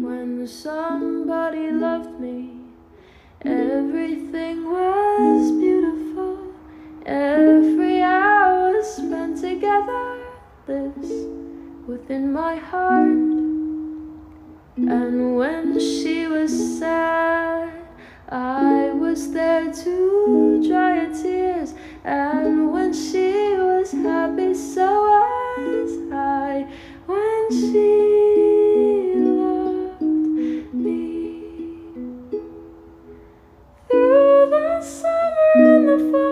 when somebody loved me. Everything was beautiful. Every hour spent together lives within my heart. And when she was sad, I was there to dry her tears. And when she was happy, so was I. When she loved me. Through the summer and the fall,